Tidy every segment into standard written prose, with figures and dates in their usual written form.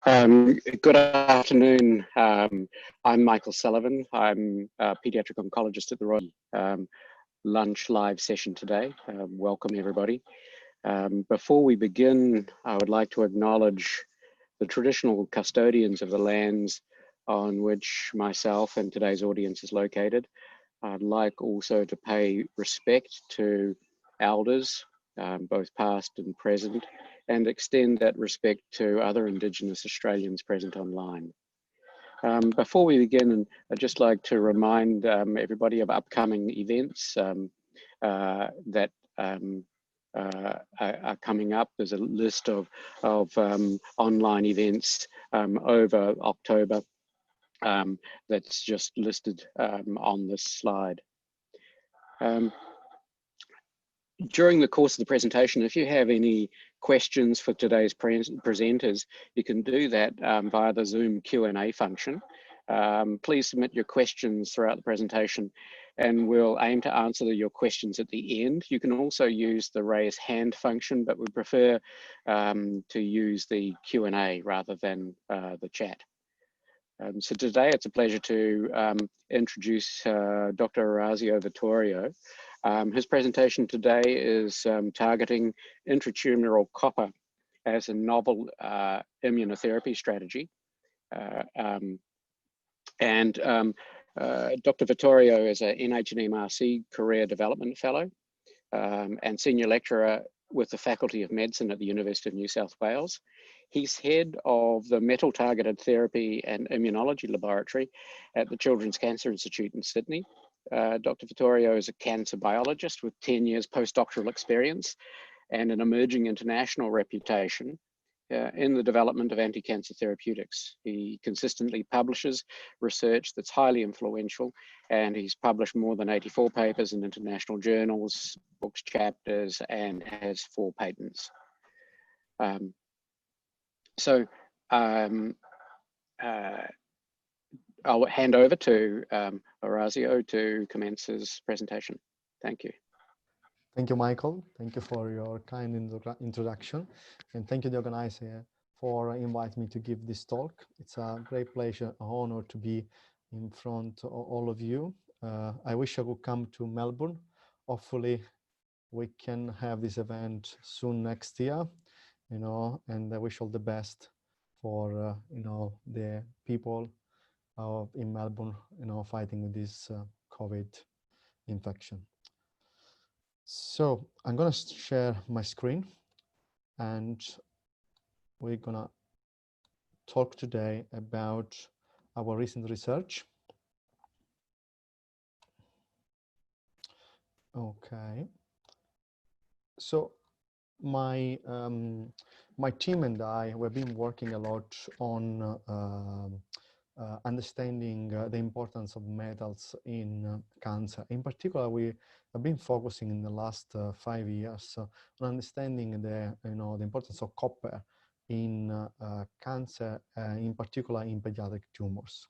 Good afternoon. I'm Michael Sullivan. I'm a pediatric oncologist at the Royal lunch live session today. Welcome everybody. Before we begin, I would like to acknowledge the traditional custodians of the lands on which myself and today's audience is located. I'd like also to pay respect to elders, both past and present, and extend that respect to other Indigenous Australians present online. Before we begin, I'd just like to remind everybody of upcoming events that are coming up. There's a list of online events over October that's just listed on this slide. During the course of the presentation, if you have any questions for today's presenters, you can do that via the Zoom Q&A function. Please submit your questions throughout the presentation and we'll aim to answer your questions at the end. You can also use the raise hand function, but we prefer to use the Q&A rather than the chat. So today it's a pleasure to introduce Dr. Orazio Vittorio. His presentation today is targeting intratumoral copper as a novel immunotherapy strategy. Dr. Vittorio is an NHMRC Career Development Fellow and Senior Lecturer with the Faculty of Medicine at the University of New South Wales. He's head of the Metal Targeted Therapy and Immunology Laboratory at the Children's Cancer Institute in Sydney. Dr. Vittorio is a cancer biologist with 10 years postdoctoral experience and an emerging international reputation in the development of anti-cancer therapeutics. He consistently publishes research that's highly influential, and he's published more than 84 papers in international journals, books, chapters, and has 4 patents. I'll hand over to Orazio to commence his presentation. Thank you. Thank you, Michael. Thank you for your kind introduction. And thank you, the organizer, for inviting me to give this talk. It's a great pleasure, honor to be in front of all of you. I wish I could come to Melbourne. Hopefully, we can have this event soon next year, and I wish all the best for, the people in Melbourne, fighting with this COVID infection. So I'm gonna share my screen and we're gonna talk today about our recent research. Okay. So my team and I, we've been working a lot on understanding the importance of metals in cancer. In particular, we have been focusing in the last 5 years on understanding the importance of copper in cancer, in particular in pediatric tumors.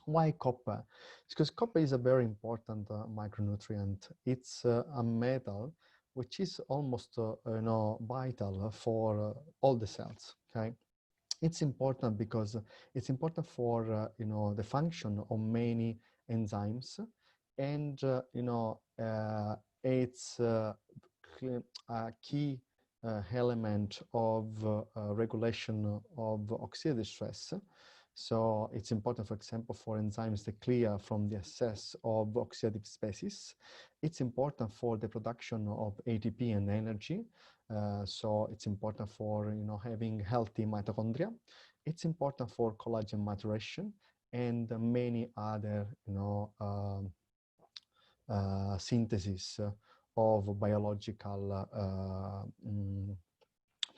Why copper? It's because copper is a very important micronutrient. It's a metal which is almost vital for all the cells. Okay. It's important because it's important for the function of many enzymes, and it's a key element of regulation of oxidative stress. So it's important, for example, for enzymes that clear from the excess of oxidative species. It's important for the production of ATP and energy. So it's important for having healthy mitochondria. It's important for collagen maturation and many other synthesis of biological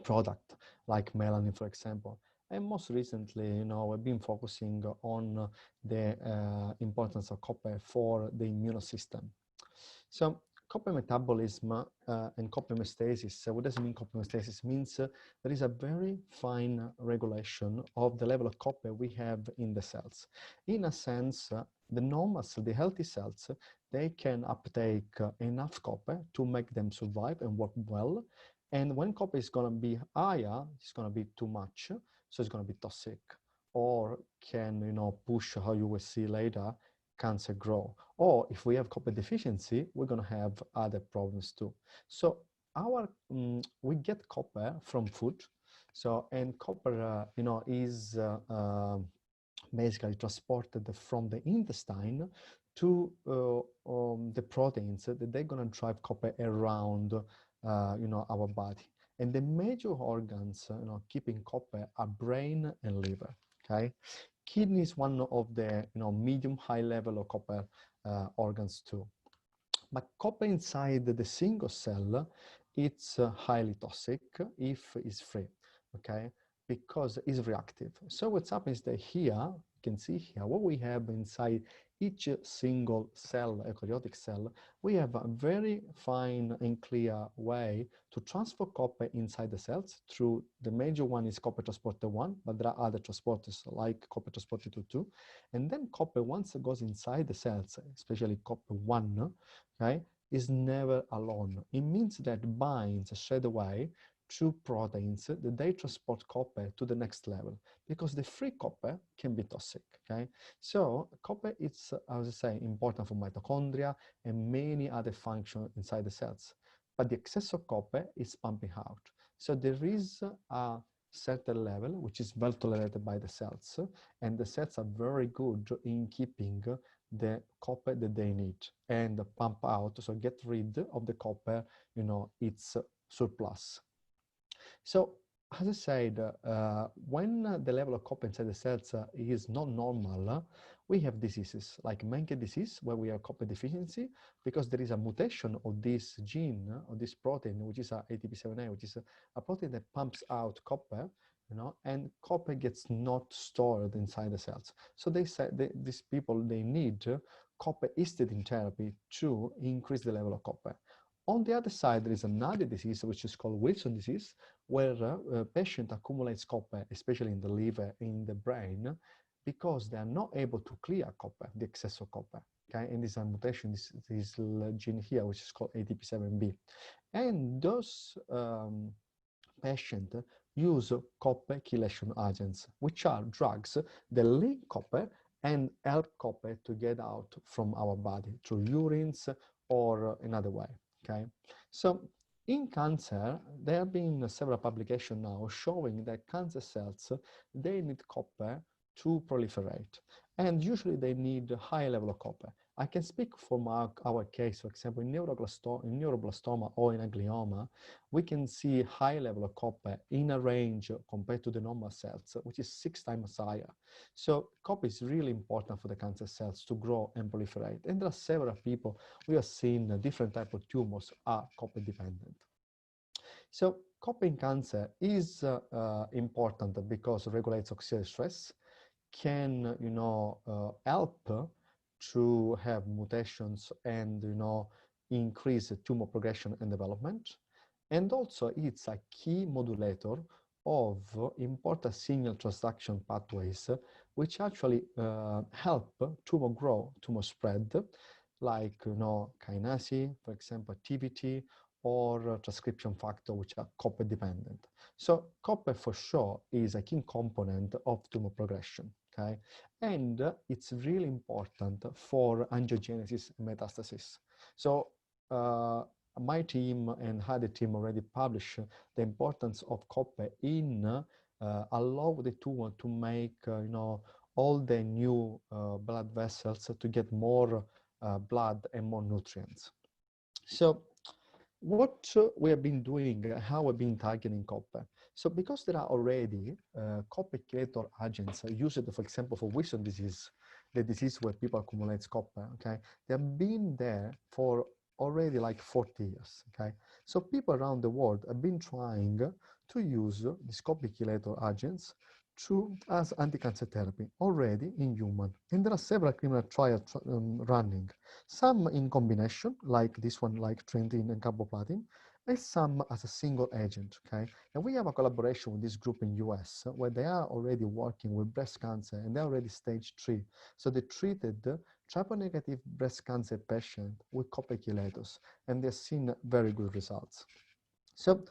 product like melanin, for example. And most recently, we've been focusing on the importance of copper for the immune system. So copper metabolism and copper homeostasis. What does it mean, copper homeostasis? Means there is a very fine regulation of the level of copper we have in the cells. In a sense, the normal cells, the healthy cells, they can uptake enough copper to make them survive and work well. And when copper is going to be higher, it's going to be too much. so it's going to be toxic, or can, you know, push, how you will see later, cancer grow. Or if we have copper deficiency, we're going to have other problems too. So we get copper from food. So, and copper, you know, is basically transported from the intestine to the proteins that they're going to drive copper around, you know, our body. And the major organs, you know, keeping copper are brain and liver. Okay, kidney is one of the, you know, medium high level of copper organs too. But copper inside the single cell, it's highly toxic if it's free. Okay, because it's reactive. So what's happening is that here, you can see here, what we have inside each single cell, eukaryotic cell, we have a very fine and clear way to transfer copper inside the cells through, the major one is copper transporter 1, but there are other transporters like copper transporter 2. And then copper, once it goes inside the cells, especially copper 1, okay, is never alone. It means that it binds straight away to proteins that they transport copper to the next level, because the free copper can be toxic. Okay, so copper is, as I say, important for mitochondria and many other functions inside the cells, but the excess of copper is pumping out. So there is a certain level which is well tolerated by the cells, and the cells are very good in keeping the copper that they need and pump out, so get rid of the copper, you know, it's surplus. So, as I said, when the level of copper inside the cells is not normal, we have diseases like Menke disease, where we have copper deficiency because there is a mutation of this gene, of this protein, which is a ATP7A, which is a protein that pumps out copper, you know, and copper gets not stored inside the cells. So they say these people, they need copper histidine therapy to increase the level of copper. On the other side, there is another disease which is called Wilson disease, where a patient accumulates copper, especially in the liver, in the brain, because they are not able to clear copper, the excess of copper. Okay, and this is a mutation, this gene here, which is called ATP7B. And those patients use copper chelation agents, which are drugs that link copper and help copper to get out from our body through urines or another way. Okay, so in cancer, there have been several publications now showing that cancer cells, they need copper to proliferate, and usually they need a high level of copper. I can speak from our case, for example, in neuroblastoma or in a glioma, we can see high level of copper in a range compared to the normal cells, which is 6 times higher. So copper is really important for the cancer cells to grow and proliferate. And there are several people, we have seen different types of tumors are copper dependent. So copper in cancer is important because it regulates oxidative stress, can, you know, help to have mutations and, you know, increase tumor progression and development. And also it's a key modulator of important signal transduction pathways, which actually help tumor grow, tumor spread, like, you know, kinase, for example, TVT, or transcription factor, which are copper dependent. So copper for sure is a key component of tumor progression. Okay, and it's really important for angiogenesis and metastasis. So my team and other team already published the importance of copper in allow the tumor to make you know, all the new blood vessels to get more blood and more nutrients. So what we have been doing, how we've been targeting copper. So because there are already copper chelator agents used, for example, for Wilson disease, the disease where people accumulate copper, okay? They have been there for already like 40 years, okay? So people around the world have been trying to use these copper chelator agents as anti-cancer therapy already in human. And there are several clinical trials running, some in combination, like this one, like trendin and carboplatin, and some as a single agent, okay? And we have a collaboration with this group in US where they are already working with breast cancer, and they're already stage 3. So they treated triple-negative breast cancer patients with copper chelators, and they've seen very good results. So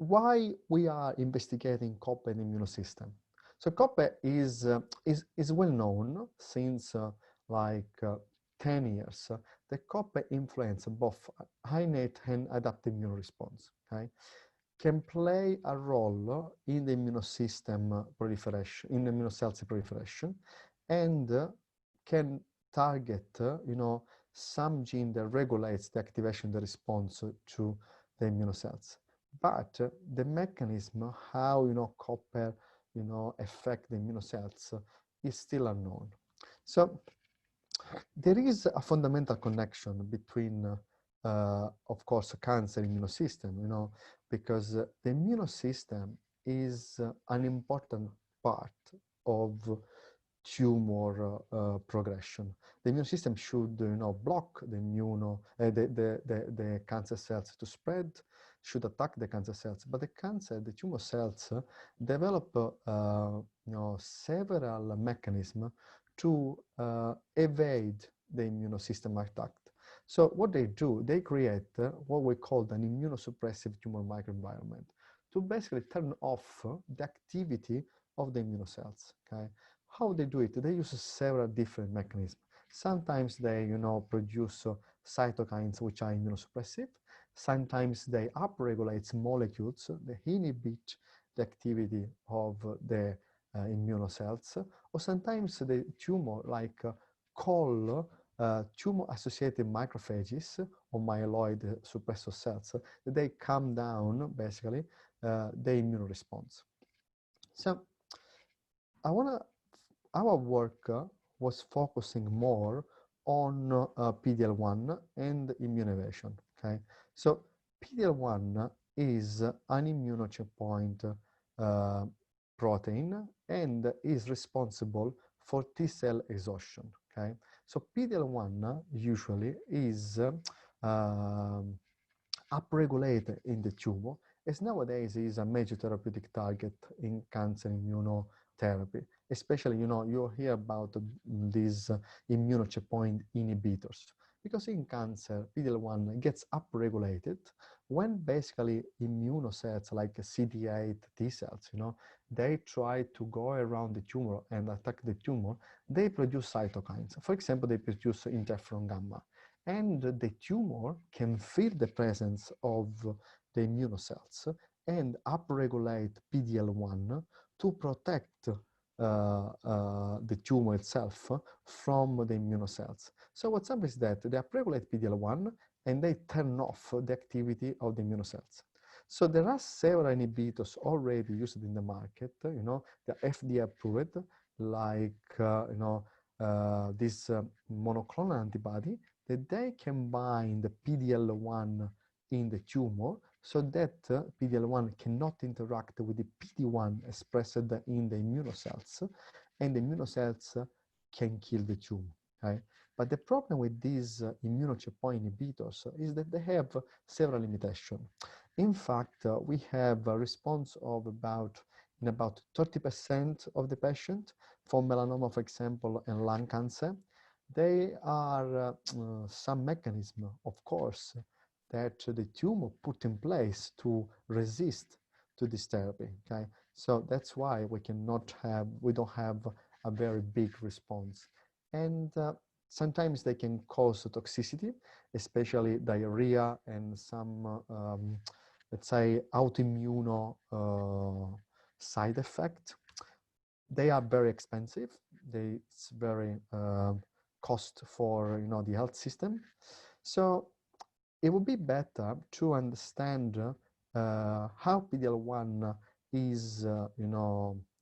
why we are investigating copper in the immune system? So copper is well known since like 10 years. The copper influence both innate and adaptive immune response. Okay, can play a role in the immune system proliferation, in the immunocells proliferation, and can target, some gene that regulates the activation, the response to the immunocells. But the mechanism how copper affect the immunocells is still unknown. So there is a fundamental connection between, of course, cancer and immune system, because the immune system is an important part of tumor progression. The immune system should, block the the cancer cells to spread, should attack the cancer cells. But the tumor cells develop, several mechanisms to evade the immune system attack. So what they do, they create what we call an immunosuppressive tumor microenvironment to basically turn off the activity of the immune cells. Okay, how they do it? They use several different mechanisms. Sometimes they, produce cytokines which are immunosuppressive. Sometimes they upregulate molecules that inhibit the activity of the immunocells, or sometimes the tumor, like call tumor-associated macrophages or myeloid suppressor cells, they calm down basically the immune response. So our work was focusing more on PD-L1 and immune evasion. Okay, so PD-L1 is an immunocheckpoint protein and is responsible for T-cell exhaustion. Okay, so PD-L1 usually is upregulated in the tumor, as nowadays is a major therapeutic target in cancer immunotherapy. Especially, you hear about these immunocheckpoint inhibitors, because in cancer, PD-L1 gets upregulated when basically immunocytes like CD8 T cells, they try to go around the tumor and attack the tumor. They produce cytokines. For example, they produce interferon gamma. And the tumor can feel the presence of the immunocells and upregulate PD-L1 to protect the tumor itself from the immunocells. So what's up is that they upregulate PD-L1 and they turn off the activity of the immunocells. So there are several inhibitors already used in the market, the FDA-approved, like, this monoclonal antibody, that they can bind the PD-L1 in the tumor so that PD-L1 cannot interact with the PD-1 expressed in the immunocells, and the immunocells can kill the tumor. Okay? But the problem with these immunocheckpoint inhibitors is that they have several limitations. In fact, we have a response of about 30% of the patient for melanoma, for example, and lung cancer. They are some mechanism, of course, that the tumor put in place to resist to this therapy. Okay, so that's why we don't have a very big response, and sometimes they can cause toxicity, especially diarrhea and some, let's say, autoimmune side effect. They are very expensive. It's very cost for the health system. So it would be better to understand how PD-L1 is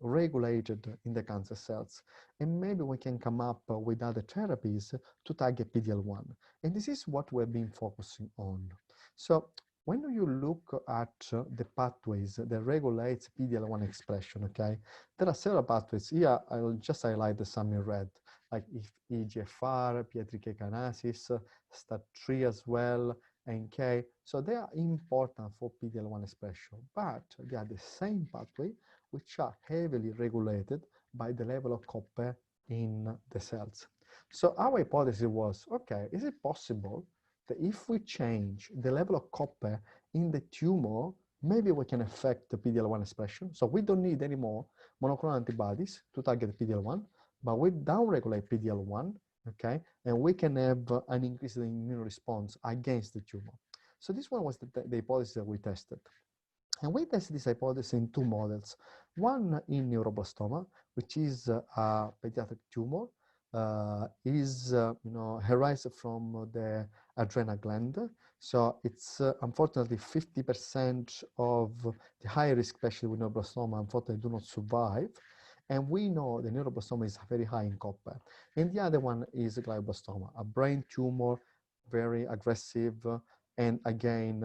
regulated in the cancer cells, and maybe we can come up with other therapies to target PD-L1. And this is what we've been focusing on. So when you look at the pathways that regulate PD-L1 expression, okay, there are several pathways. Here, I'll just highlight some in red, like EGFR, PI3K kinases, STAT3 as well, NK. So they are important for PD-L1 expression, but they are the same pathway which are heavily regulated by the level of copper in the cells. So our hypothesis was, okay, is it possible that if we change the level of copper in the tumor, maybe we can affect the PD-L1 expression. So we don't need any more monoclonal antibodies to target PD-L1, but we downregulate PD-L1, okay? And we can have an increase in immune response against the tumor. So this one was the hypothesis that we tested. And we tested this hypothesis in two models. One in neuroblastoma, which is a pediatric tumor, arises from the adrenal gland. So it's unfortunately 50% of the high risk patients with neuroblastoma unfortunately do not survive. And we know the neuroblastoma is very high in copper. And the other one is glioblastoma, a brain tumor, very aggressive, and again,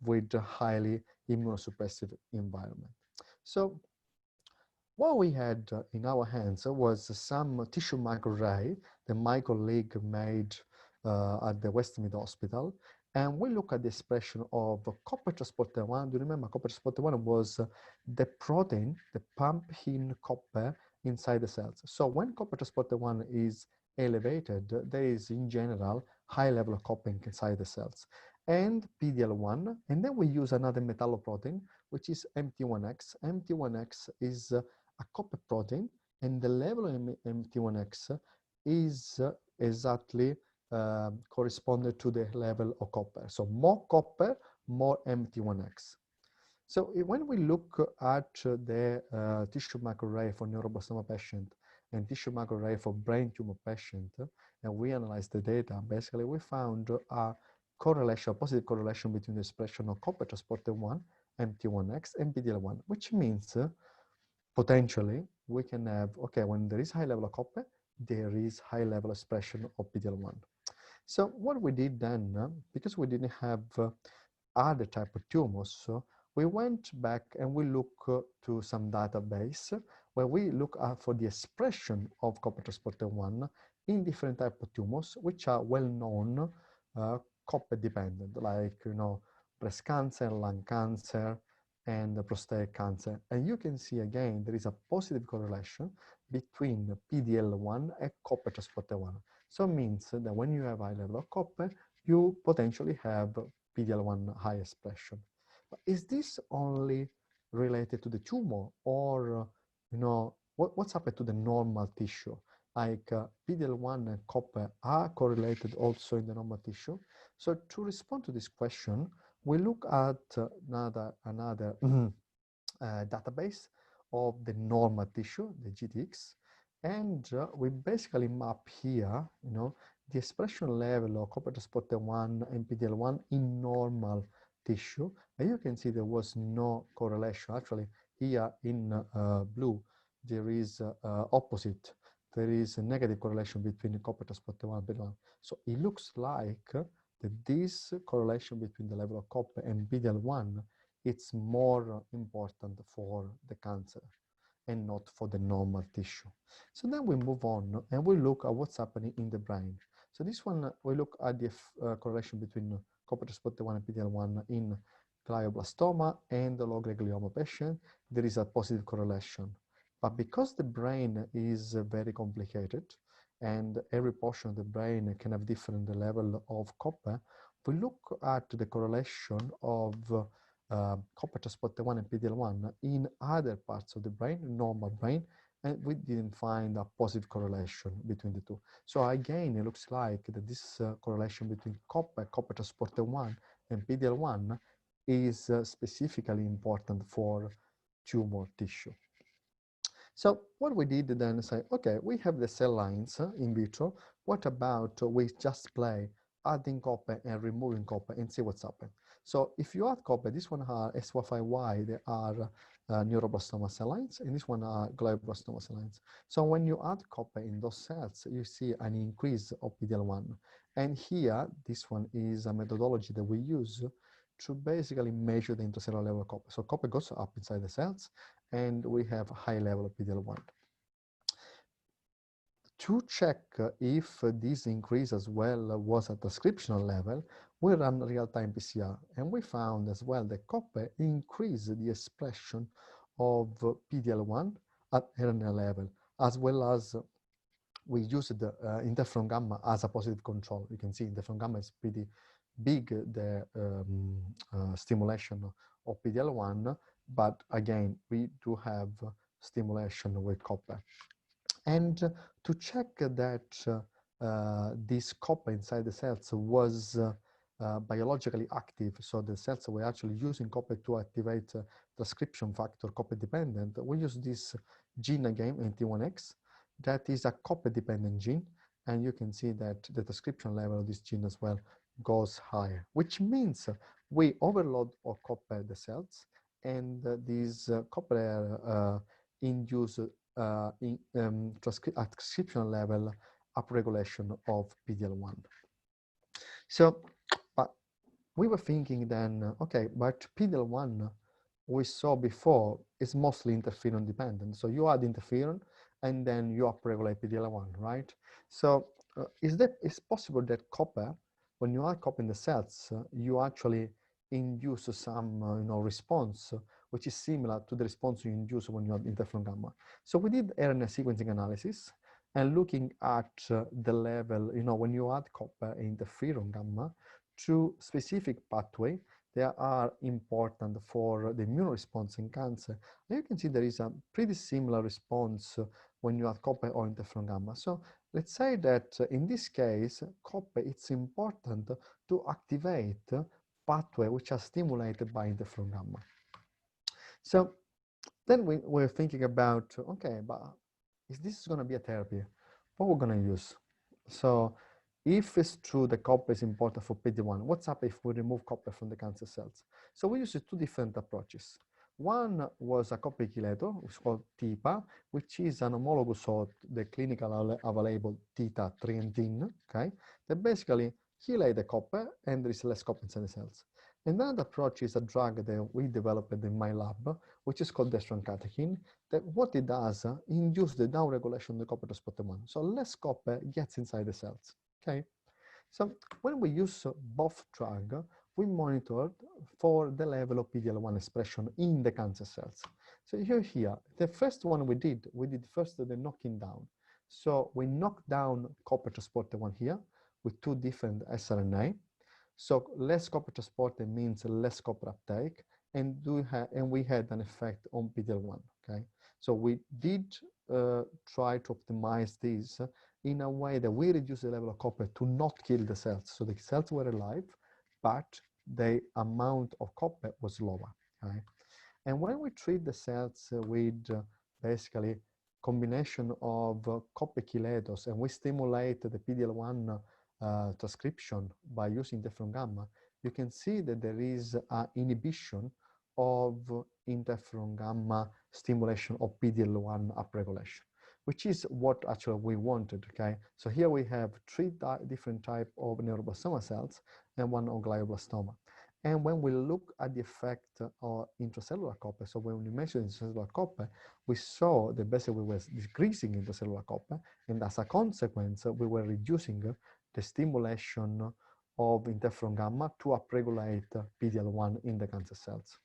with a highly immunosuppressive environment. So what we had in our hands was some tissue microarray that my colleague made at the Westmead Hospital. And we look at the expression of copper transporter 1. Do you remember copper transporter 1 was the protein that pump in copper inside the cells. So when copper transporter 1 is elevated, there is in general high level of copper inside the cells. And PD-L1, and then we use another metalloprotein, which is MT1X. MT1X is a copper protein, and the level of MT1X is exactly corresponded to the level of copper. So more copper, more MT1X. So when we look at the tissue microarray for neuroblastoma patient and tissue microarray for brain tumor patient, and we analyze the data, basically we found a correlation, a positive correlation between the expression of copper transporter 1, MT1X, and PD-L1, which means potentially we can have, okay, when there is high level of copper, there is high level expression of PD-L1. So what we did then, because we didn't have other type of tumors, so we went back and we look to some database where we look for the expression of copper transporter 1 in different type of tumors, which are well-known copper dependent, like, breast cancer, lung cancer, and prostate cancer. And you can see again, there is a positive correlation between PD-L1 and copper transporter 1. So it means that when you have high level of copper, you potentially have PD-L1 high expression. But is this only related to the tumor, or what's happened to the normal tissue? Like PD-L1 and copper are correlated also in the normal tissue. So to respond to this question, we look at another database of the normal tissue, the GTX, and we basically map here, the expression level of copper transporter 1 and PD-L1 in normal tissue. And you can see there was no correlation. Actually, here in blue, there is opposite. There is a negative correlation between the copper transporter 1 and PD-L1. So it looks like that this correlation between the level of copper and PD-L1, it's more important for the cancer and not for the normal tissue. So then we move on and we look at what's happening in the brain. So this one, we look at the correlation between copper transporter 1 and PD-L1 in glioblastoma and the low-grade glioma patient. There is a positive correlation. But because the brain is very complicated and every portion of the brain can have different level of copper, we look at the correlation of copper transporter 1 and PD-L1 in other parts of the brain, normal brain, and we didn't find a positive correlation between the two. So again, it looks like that this correlation between copper transporter 1 and PD-L1 is specifically important for tumor tissue. So what we did then is say, okay, we have the cell lines in vitro. What about we just play adding copper and removing copper and see what's happened? So if you add copper, this one are S451Y, they are neuroblastoma cell lines, and this one are glioblastoma cell lines. So when you add copper in those cells, you see an increase of PD-L1. And here, this one is a methodology that we use to basically measure the intracellular level of copper. So copper goes up inside the cells, and we have a high level of PD-L1. To check if this increase as well was at transcriptional level, we ran real-time PCR, and we found as well that copper increased the expression of PD-L1 at RNA level, as well as we used interferon gamma as a positive control. You can see interferon gamma is pretty big, the stimulation of PD-L1, but again, we do have stimulation with copper. And to check that this copper inside the cells was biologically active, so the cells were actually using copper to activate transcription factor copper dependent, we use this gene again, NT1X, that is a copper dependent gene, and you can see that the transcription level of this gene as well goes higher, which means we overload or copper the cells, and these copper induce at transcription level upregulation of PD-L1. So, but we were thinking then, okay, but PD-L1 we saw before is mostly interferon dependent. So you add interferon and then you upregulate PD-L1, right? So it's possible that copper, when you add copper in the cells, you actually induce some response, which is similar to the response you induce when you add interferon gamma. So we did RNA sequencing analysis and looking at the level, when you add copper and interferon gamma to specific pathway, they are important for the immune response in cancer. And you can see there is a pretty similar response when you add copper or interferon gamma. So let's say that in this case, copper, it's important to activate pathway which are stimulated by interferon gamma. So then we're thinking about, okay, but if this is going to be a therapy, what we're going to use? So if it's true that copper is important for PD-1, what's up if we remove copper from the cancer cells? So we used two different approaches. One was a copper chelator, which is called TIPA, which is an homologous of the clinical available theta-3-andine, okay, that basically chelate the copper and there is less copper inside the cells. Another approach is a drug that we developed in my lab, which is called destrancatechin, that what it does, induce the downregulation of the copper transporter 1. So less copper gets inside the cells. Okay, so when we use both drugs, we monitored for the level of PD-L1 expression in the cancer cells. So here, the first one we did first the knocking down. So we knocked down copper transporter 1 here with two different siRNA. So less copper transporter means less copper uptake, and we had an effect on PD-L1. Okay, so we did try to optimize this in a way that we reduce the level of copper to not kill the cells. So the cells were alive, but the amount of copper was lower. Right? And when we treat the cells with basically combination of copper chelators and we stimulate the PD-L1 transcription by using interferon gamma, you can see that there is an inhibition of interferon gamma stimulation of PD-L1 upregulation, which is what actually we wanted, okay? So here we have three different types of neuroblastoma cells and one of glioblastoma. And when we look at the effect of intracellular copper, so when we measure intracellular copper, we saw that basically we were decreasing intracellular copper, and as a consequence, we were reducing the stimulation of interferon gamma to upregulate PD-L1 in the cancer cells.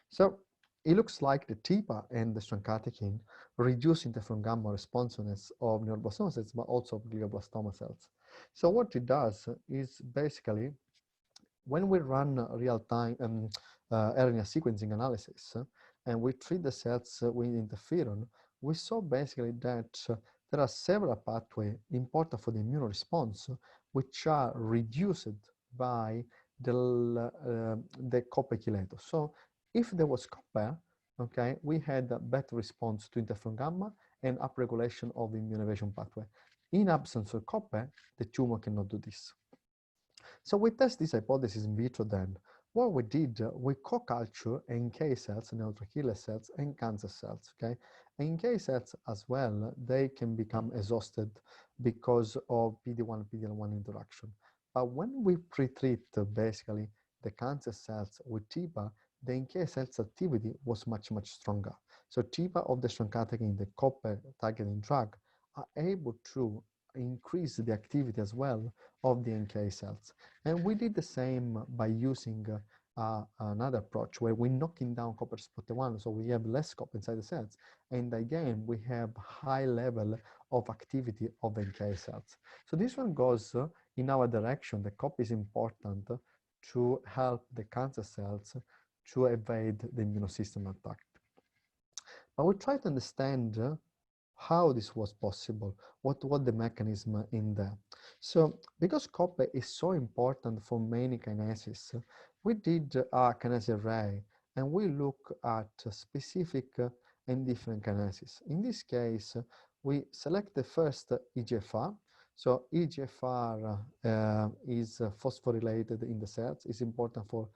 So it looks like the TIPA and the destrancatechin reduce interferon gamma responsiveness of neuroblastoma cells, but also of glioblastoma cells. So what it does is basically, when we run real-time RNA sequencing analysis and we treat the cells with interferon, we saw basically that there are several pathways important for the immune response which are reduced by the copper chelator. So if there was copper, okay, we had a better response to interferon gamma and upregulation of the immune evasion pathway. In absence of copper, the tumor cannot do this. So we test this hypothesis in vitro then. What we did, we co-culture NK cells, neutral killer cells, and cancer cells, okay? NK cells as well, they can become exhausted because of PD-1 and PD-L1 interaction. But when we pre-treat basically the cancer cells with TIPA, the NK cells activity was much, much stronger. So TIPA of the destrancatechin, the copper targeting drug, are able to increase the activity as well of the NK cells. And we did the same by using another approach where we're knocking down copper transporter 1, so we have less copper inside the cells. And again, we have high level of activity of NK cells. So this one goes in our direction. The copper is important to help the cancer cells to evade the immune system attack. But we try to understand how this was possible, what the mechanism in there. So because copper is so important for many kinases, we did a kinase array and we look at specific and different kinases. In this case, we select the first EGFR. So EGFR is phosphorylated in the cells, is important for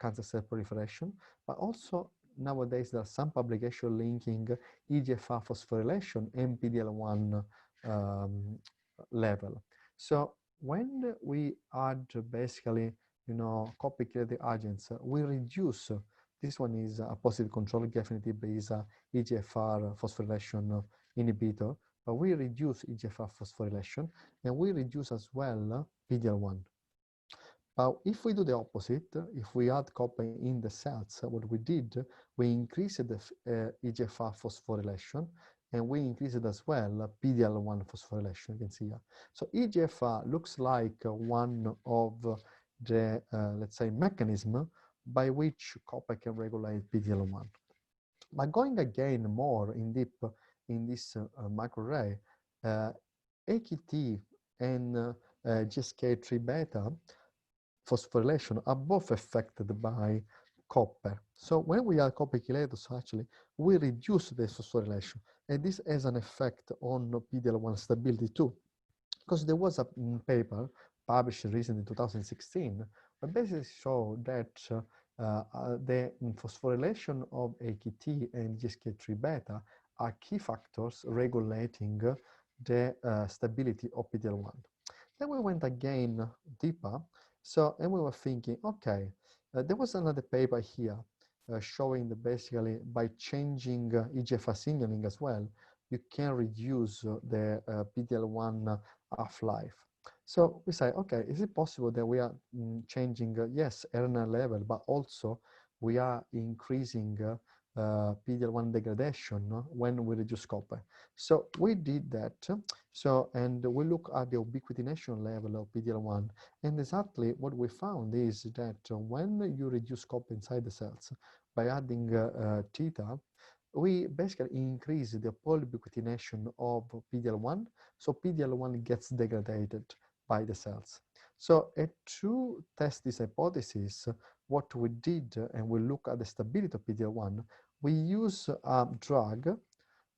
cancer cell proliferation, but also nowadays there are some publications linking EGFR phosphorylation and PD-L1 level. So when we add basically, copy chelating agents, we reduce, this one is a positive control, definitely is a EGFR phosphorylation inhibitor, but we reduce EGFR phosphorylation and we reduce as well PD-L1. But if we do the opposite, if we add copper in the cells, what we did, we increased the EGFR phosphorylation and we increased as well PD-L1 phosphorylation, you can see here. So EGFR looks like one of the, let's say, mechanism by which copper can regulate PD-L1. But going again more in deep in this microarray, AKT and GSK3 beta phosphorylation are both affected by copper. So when we add copper chelators, actually, we reduce the phosphorylation. And this has an effect on PD-L1 stability too. Because there was a paper published recently in 2016, that basically showed that the phosphorylation of AKT and GSK3 beta are key factors regulating the stability of PD-L1. Then we went again deeper. So, and we were thinking, okay, there was another paper here showing that basically by changing EGFR signaling as well, you can reduce the PD-L1 half-life. So we say, okay, is it possible that we are changing, yes, RNA level, but also we are increasing PD-L1 degradation when we reduce copper? So we did that. So, and we look at the ubiquitination level of PD-L1, and exactly what we found is that when you reduce copper inside the cells by adding theta, we basically increase the polyubiquitination of PD-L1, so PD-L1 gets degraded by the cells. So to test this hypothesis, what we did, and we look at the stability of PD-L1, we use a drug,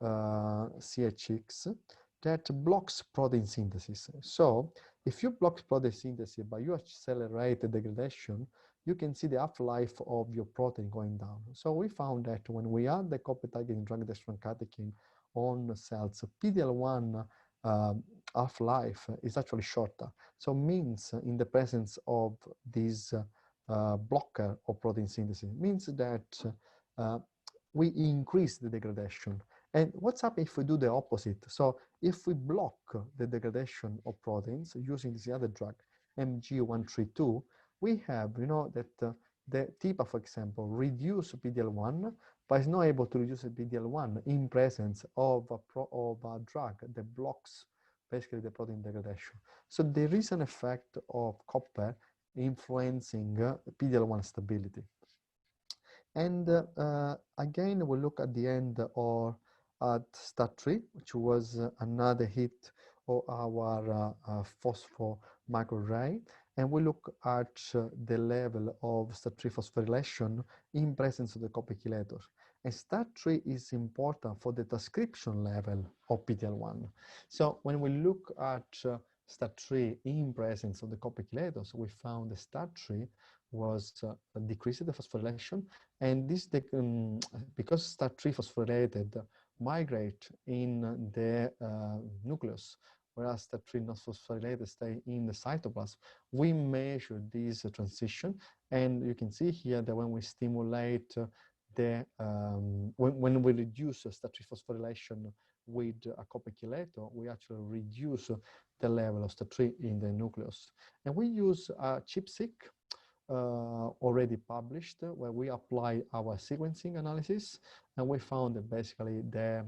CHX, that blocks protein synthesis. So if you block protein synthesis, but you accelerate the degradation, you can see the half-life of your protein going down. So we found that when we add the copper targeting drug dextromethorcan on cells, PD-L1 half-life is actually shorter. So means in the presence of this blocker of protein synthesis, means that we increase the degradation. And what's up if we do the opposite? So if we block the degradation of proteins using this other drug, MG132, we have, that the TIPA, for example, reduce PD-L1, but is not able to reduce PD-L1 in presence of a drug that blocks basically the protein degradation. So there is an effect of copper influencing PD-L1 stability. And again, we look at the end or at STAT3, which was another hit of our phospho microarray, and we look at the level of STAT3 phosphorylation in presence of the copper chelator. And STAT3 is important for the transcription level of PD-L1. So when we look at STAT3 in presence of the copper chelators, we found the STAT3 was decreased the phosphorylation, and this because STAT3 phosphorylated migrate in the nucleus, whereas STAT3 not phosphorylated stay in the cytoplasm. We measure this transition, and you can see here that when we stimulate the when we reduce STAT3 phosphorylation with a copper chelator, we actually reduce the level of STAT3 in the nucleus. And we use ChIP-seq, already published, where we apply our sequencing analysis, and we found that basically the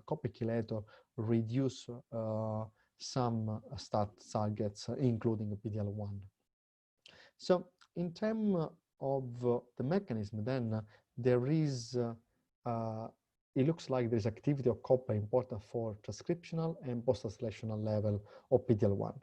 copper chelator reduce some STAT targets, including PD-L1. So in terms of the mechanism, then there is, it looks like there's activity of copper important for transcriptional and post-translational level of PD-L1.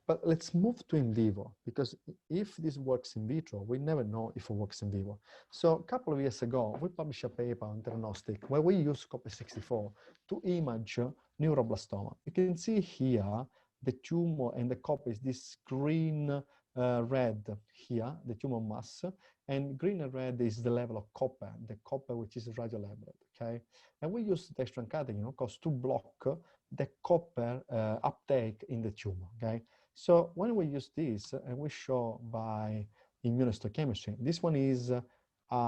But let's move to in vivo, because if this works in vitro, we never know if it works in vivo. So a couple of years ago, we published a paper on diagnostic where we use copper-64 to image neuroblastoma. You can see here the tumor and the copper is this green red here, the tumor mass, and green and red is the level of copper, the copper which is radiolabeled, okay? And we use dextroamphetamine, of course, to block the copper uptake in the tumor, okay? So when we use this, and we show by immunohistochemistry, this one is a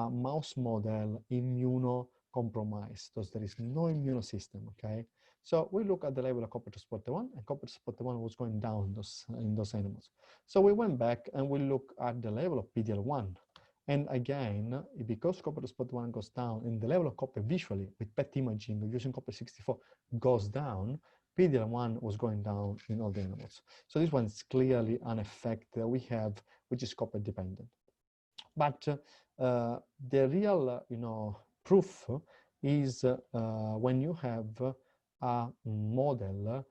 mouse model immunocompromised, so there is no immune system, okay? So we look at the level of copper transporter 1, and copper transporter 1 was going down in those animals. So we went back and we look at the level of PD-L1. And again, because copper transporter 1 goes down and the level of copper visually with PET imaging using copper-64 goes down, PD-L1 was going down in all the animals. So this one is clearly an effect that we have, which is copper dependent. But the real, proof is when you have a model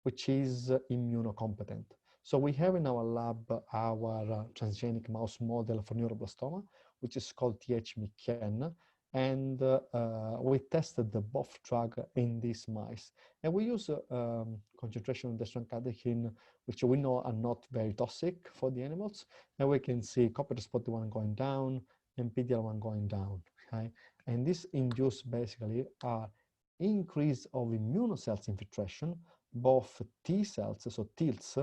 which is immunocompetent. So we have in our lab our transgenic mouse model for neuroblastoma, which is called THMICAN, and we tested the both drug in these mice. And we use concentration of dextroamphetamine, which we know are not very toxic for the animals. And we can see copper transporter 1 going down and PD-L1 going down, okay? And this induced basically a increase of immunocells infiltration, both T cells, so TILs,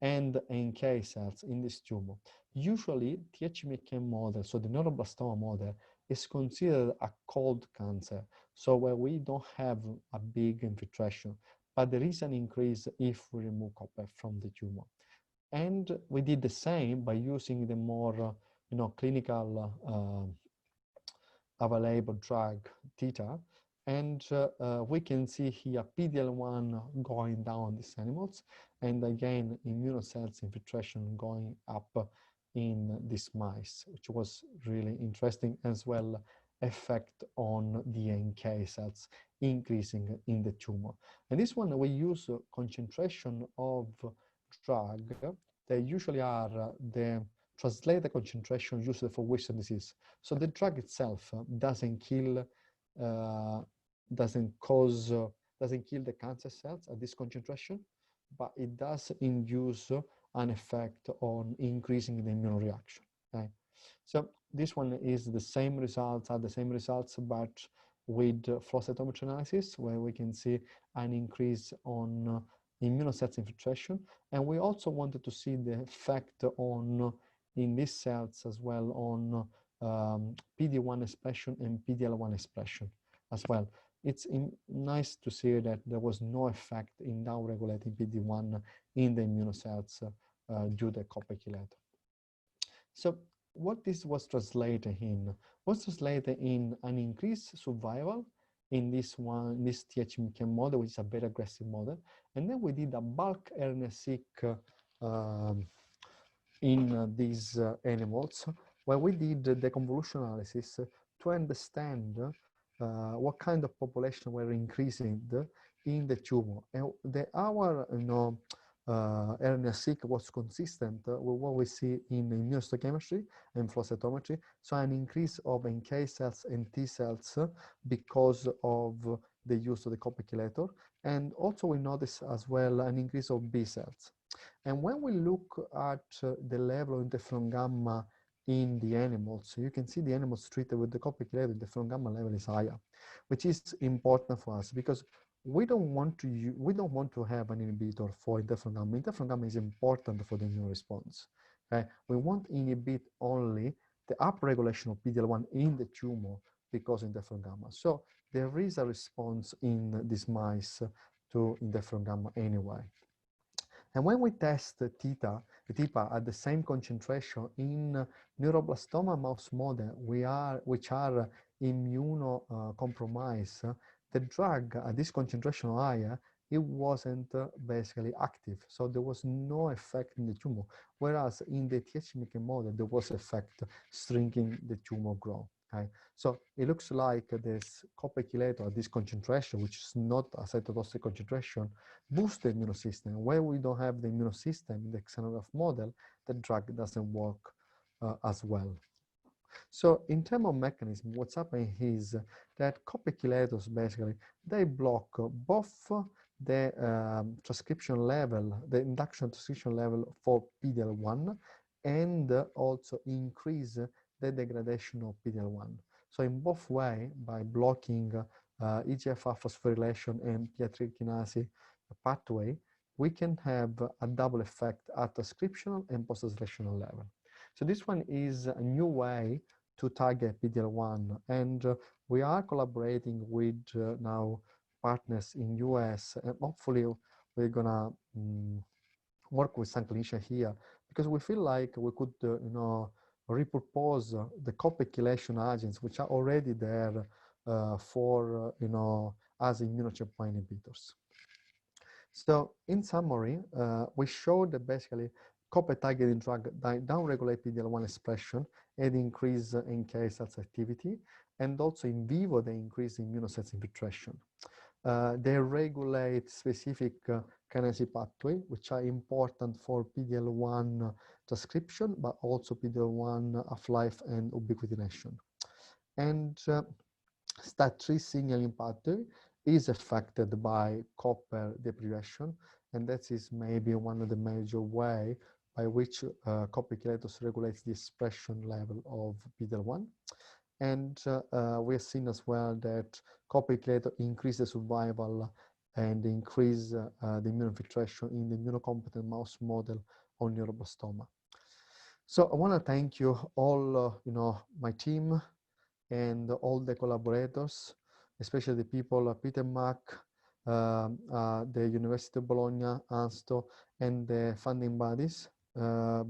and NK cells in this tumor. Usually, THMICAN model, so the neuroblastoma model, is considered a cold cancer, so where we don't have a big infiltration, but there is an increase if we remove copper from the tumor. And we did the same by using the more, clinical available drug, theta, and we can see here PD-L1 going down in these animals, and again, immunocells infiltration going up in these mice, which was really interesting, as well effect on the NK cells increasing in the tumor. And this one, we use concentration of drug. They usually are the translated concentration used for Wilson disease. So the drug itself doesn't kill doesn't kill the cancer cells at this concentration, but it does induce an effect on increasing the immune reaction. Okay, so this one is the same results, but with flow cytometry analysis, where we can see an increase on immunocells infiltration, and we also wanted to see the effect on in these cells as well on PD-1 expression and PD-L1 expression as well. It's nice to see that there was no effect in downregulating PD-1 in the immunocells due to copper chelator. So what this was translated in? Was translated in an increased survival in this THMICAN model, which is a very aggressive model. And then we did a bulk RNA-seq in these animals, where we did the convolution analysis to understand what kind of population were increasing in the tumor. And our RNA-seq was consistent with what we see in immunohistochemistry and flow cytometry. So an increase of NK cells and T cells because of the use of the copper chelator. And also we notice as well an increase of B cells. And when we look at the level of interferon gamma in the animals, you can see the animals treated with the copper chelator, the interferon gamma level is higher, which is important for us because we don't want to have an inhibitor for interferon gamma. Interferon gamma is important for the immune response. Okay? We want to inhibit only the upregulation of PD-L1 in the tumor because of interferon gamma. So there is a response in these mice to interferon gamma anyway. And when we test TIPA at the same concentration in neuroblastoma mouse model, which are immunocompromised, the drug at this concentration higher it wasn't basically active. So there was no effect in the tumor. Whereas in the THMK model, there was effect shrinking the tumor growth. Okay? So it looks like this copper chelator at this concentration, which is not a cytotoxic concentration, boosts the immune system. Where we don't have the immune system in the xenograft model, the drug doesn't work as well. So in terms of mechanism, what's happening is that copper chelators basically, they block both the transcription level, the induction transcription level for PD-L1, and also increase the degradation of PD-L1. So in both ways, by blocking EGFR phosphorylation and PI3 kinase pathway, we can have a double effect at transcriptional and post-translational level. So this one is a new way to target PD-L1, and we are collaborating with now partners in US, and hopefully we're gonna work with some clinicians here, because we feel like we could, repurpose the copper chelation agents which are already there for, as immunocheckpoint inhibitors. So in summary, we showed that basically copper targeting drug downregulate PD-L1 expression and increase NK cells activity, and also in vivo they increase immunocytes infiltration. They regulate specific kinase pathway, which are important for PD-L1 transcription, but also PD-L1 half-life and ubiquitination. And STAT3 signaling pathway is affected by copper deprivation, and that is maybe one of the major way by which copper chelators regulates the expression level of PD-L1. And we have seen as well that copper chelator increases survival and increase the immune infiltration in the immunocompetent mouse model of neuroblastoma. So I want to thank you all, my team and all the collaborators, especially the people, Peter Mack, the University of Bologna, ANSTO, and the funding bodies,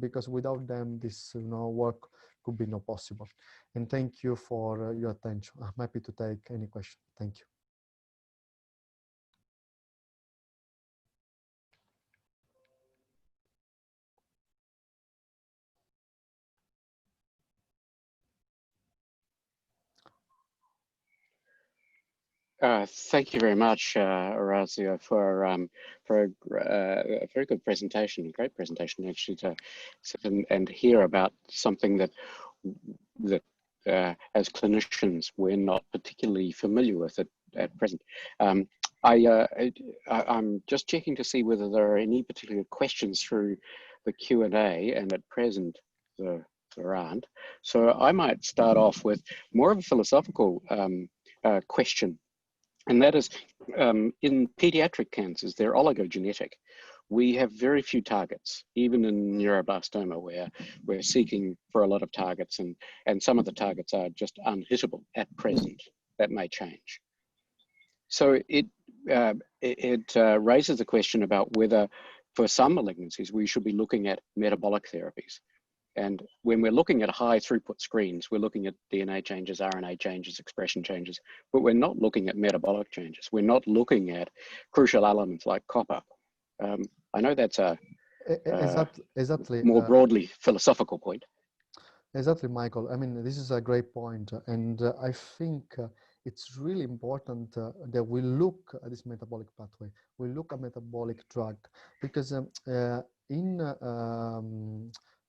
because without them, this work could be not possible. And thank you for your attention. I'm happy to take any question. Thank you. Thank you very much, Orazio, for a very good presentation, a great presentation actually, to sit and hear about something that as clinicians we're not particularly familiar with at present. I'm just checking to see whether there are any particular questions through the Q&A, and at present there aren't. So I might start off with more of a philosophical question. And that is, in pediatric cancers, they're oligogenetic. We have very few targets, even in neuroblastoma, where we're seeking for a lot of targets, and some of the targets are just unhittable at present. That may change. So it raises the question about whether, for some malignancies, we should be looking at metabolic therapies. And when we're looking at high throughput screens, we're looking at DNA changes, RNA changes, expression changes, but we're not looking at metabolic changes. We're not looking at crucial elements like copper. I know that's a exactly more broadly philosophical point. Exactly, Michael. I mean, this is a great point. And I think it's really important that we look at this metabolic pathway. We look at metabolic drug, because in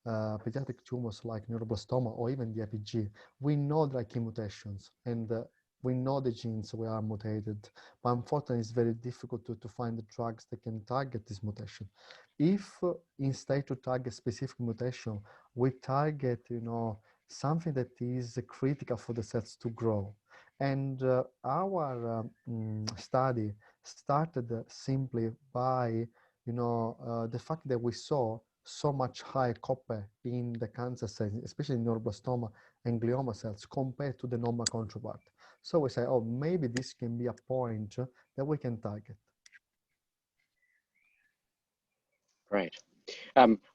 pediatric tumors like neuroblastoma or even the IPG, we know there are key mutations, and we know the genes we are mutated, but unfortunately it's very difficult to find the drugs that can target this mutation. If instead to target specific mutation, we target, something that is critical for the cells to grow. And our study started simply by, the fact that we saw so much higher copper in the cancer cells, especially in neuroblastoma and glioma cells, compared to the normal counterpart. So we say, oh, maybe this can be a point that we can target. Great.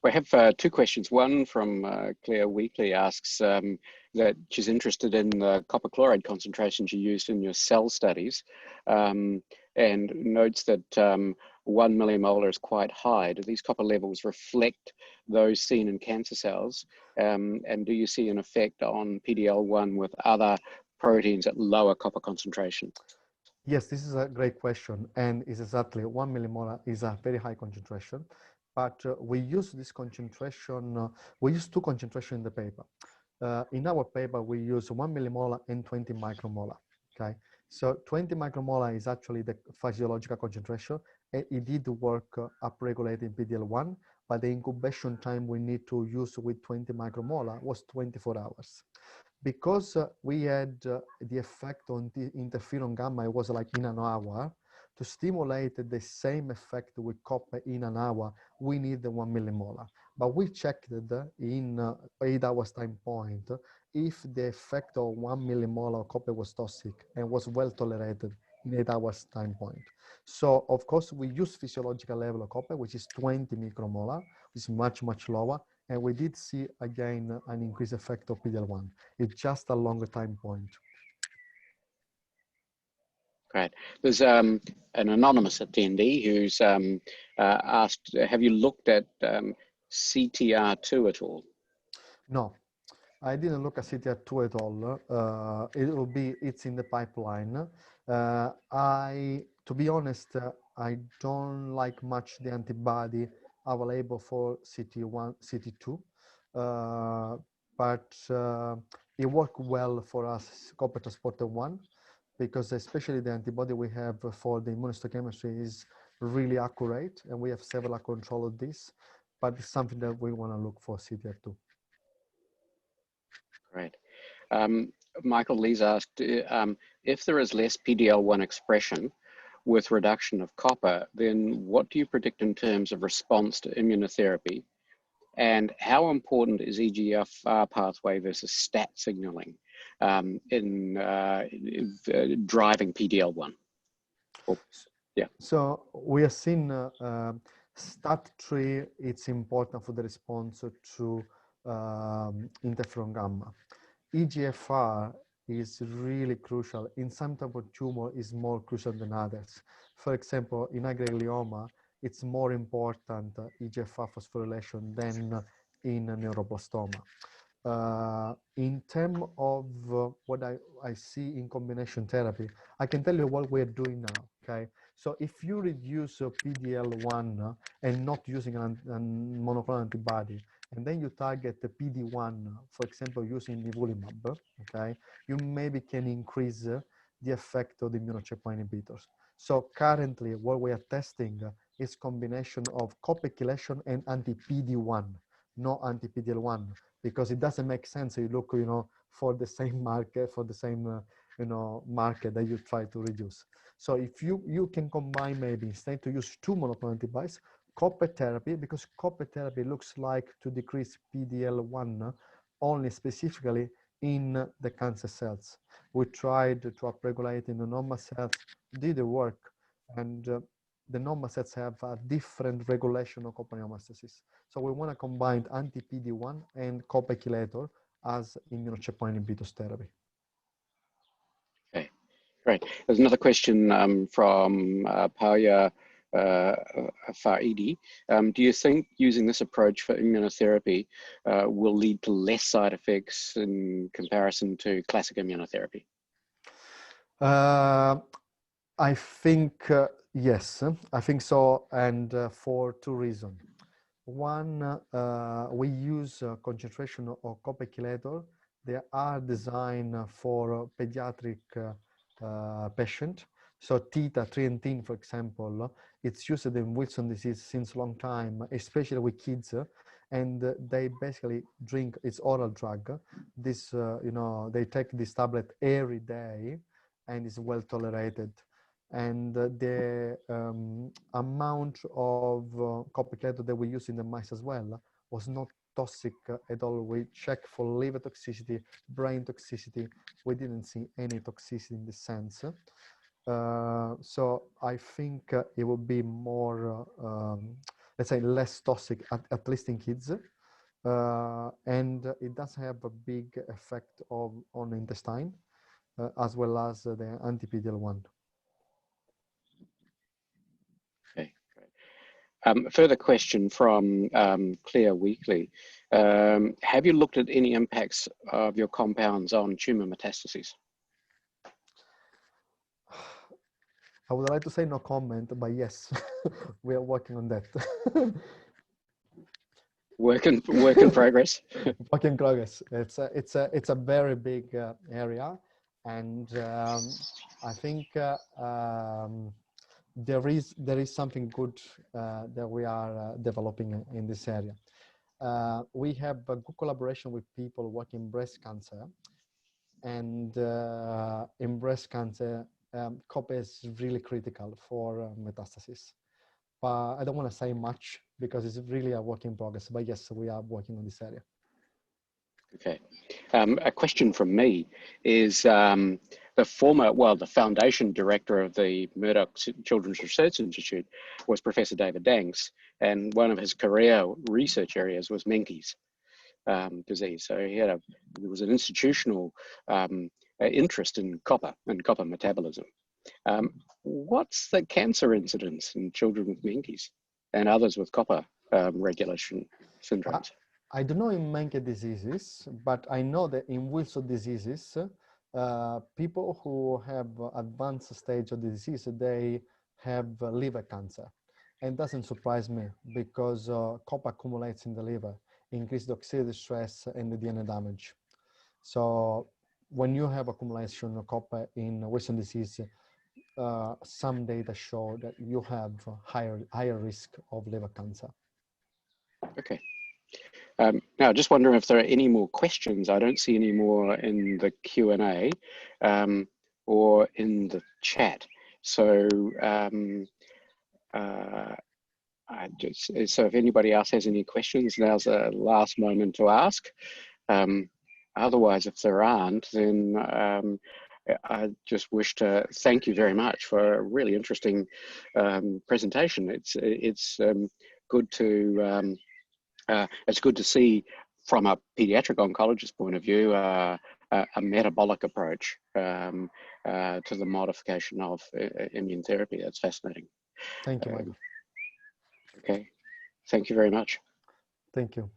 We have two questions. One from Claire Weekly asks that she's interested in the copper chloride concentrations you used in your cell studies, and and notes that 1 millimolar is quite high. Do these copper levels reflect those seen in cancer cells? And do you see an effect on PD-L1 with other proteins at lower copper concentration? Yes, this is a great question, and it's exactly 1 millimolar is a very high concentration, but we use this concentration, we use two concentrations in the paper. In our paper, we use 1 millimolar and 20 micromolar, okay? So 20 micromolar is actually the physiological concentration, and it did work upregulating PD-L1, but the incubation time we need to use with 20 micromolar was 24 hours. Because we had the effect on the interferon gamma, it was like in an hour. To stimulate the same effect with copper in an hour, we need the 1 millimolar. But we checked in 8 hours time point if the effect of 1 millimolar of copper was toxic and was well tolerated in 8 hours time point. So of course we use physiological level of copper, which is 20 micromolar, which is much, much lower. And we did see again an increased effect of PD-L1. It's just a longer time point. Great. There's an anonymous attendee who's asked, have you looked at CTR-2 at all? No, I didn't look at CTR-2 at all. It's in the pipeline. To be honest, I don't like much the antibody available for CT1, CT2, but it worked well for us, copper transporter 1, because especially the antibody we have for the immunohistochemistry is really accurate, and we have several control of this, but it's something that we want to look for CTR2. Great. Michael Lee's asked, if there is less PD-L1 expression with reduction of copper, then what do you predict in terms of response to immunotherapy? And how important is EGFR pathway versus STAT signaling in driving PD-L1? Yeah. So we have seen STAT3, it's important for the response to interferon gamma. EGFR is really crucial. In some type of tumor is more crucial than others. For example, in high-grade glioma, it's more important EGFR phosphorylation than in neuroblastoma. In terms of what I see in combination therapy, I can tell you what we're doing now, okay? So if you reduce PD-L1 and not using a monoclonal antibody, and then you target the PD-1, for example, using nivolumab, okay, you maybe can increase the effect of the immunocheckpoint inhibitors. So currently, what we are testing is combination of copper chelation and anti-PD-1, not anti-PD-L1, because it doesn't make sense. You look, for the same market, for the same, market that you try to reduce. So if you can combine, maybe instead to use 2 monoclonal antibodies, copper therapy, because copper therapy looks like to decrease PD-L1 only specifically in the cancer cells. We tried to upregulate in the normal cells, did work, and the normal cells have a different regulation of copper homeostasis. So we want to combine anti-PD-1 and copper chelator as immunocheckpoint inhibitors therapy. Okay, great. There's another question from Pauya Faridi. Do you think using this approach for immunotherapy will lead to less side effects in comparison to classic immunotherapy? I think yes, I think so, and for 2 reasons. One, we use concentration of copper chelator. They are designed for pediatric patient. So theta-318, for example, it's used in Wilson disease since a long time, especially with kids, and they basically drink its oral drug. This, they take this tablet every day, and it's well tolerated. And the amount of copper chelator that we use in the mice as well was not toxic at all. We checked for liver toxicity, brain toxicity. We didn't see any toxicity in this sense. So I think it will be more, let's say, less toxic, at least in kids. And it does have a big effect on the intestine, as well as the anti-PD-L1. Further question from Claire Weekly. Have you looked at any impacts of your compounds on tumour metastases? I would like to say no comment, but yes, we are working on that. Work in progress. Work in progress. It's a very big area, and I think there is something good that we are developing in this area. We have a good collaboration with people working in breast cancer, and in breast cancer, copper is really critical for metastasis. But I don't want to say much because it's really a work in progress. But yes, we are working on this area. Okay. A question from me is the foundation director of the Murdoch Children's Research Institute was Professor David Danks, and one of his career research areas was Menkes disease. So there was an institutional interest in copper and copper metabolism. What's the cancer incidence in children with Menkes and others with copper regulation syndromes? I don't know in Menkes diseases, but I know that in Wilson diseases, people who have advanced stage of the disease, they have liver cancer. And it doesn't surprise me because copper accumulates in the liver, increased oxidative stress and the DNA damage. So when you have accumulation of copper in Wilson disease, some data show that you have higher risk of liver cancer. Okay. Now, just wondering if there are any more questions. I don't see any more in the Q&A or in the chat. So, so if anybody else has any questions, now's the last moment to ask. Otherwise, if there aren't, then I just wish to thank you very much for a really interesting presentation. It's good to see from a pediatric oncologist point of view a metabolic approach to the modification of immune therapy. That's fascinating. Thank you, Michael. Okay, thank you very much. Thank you.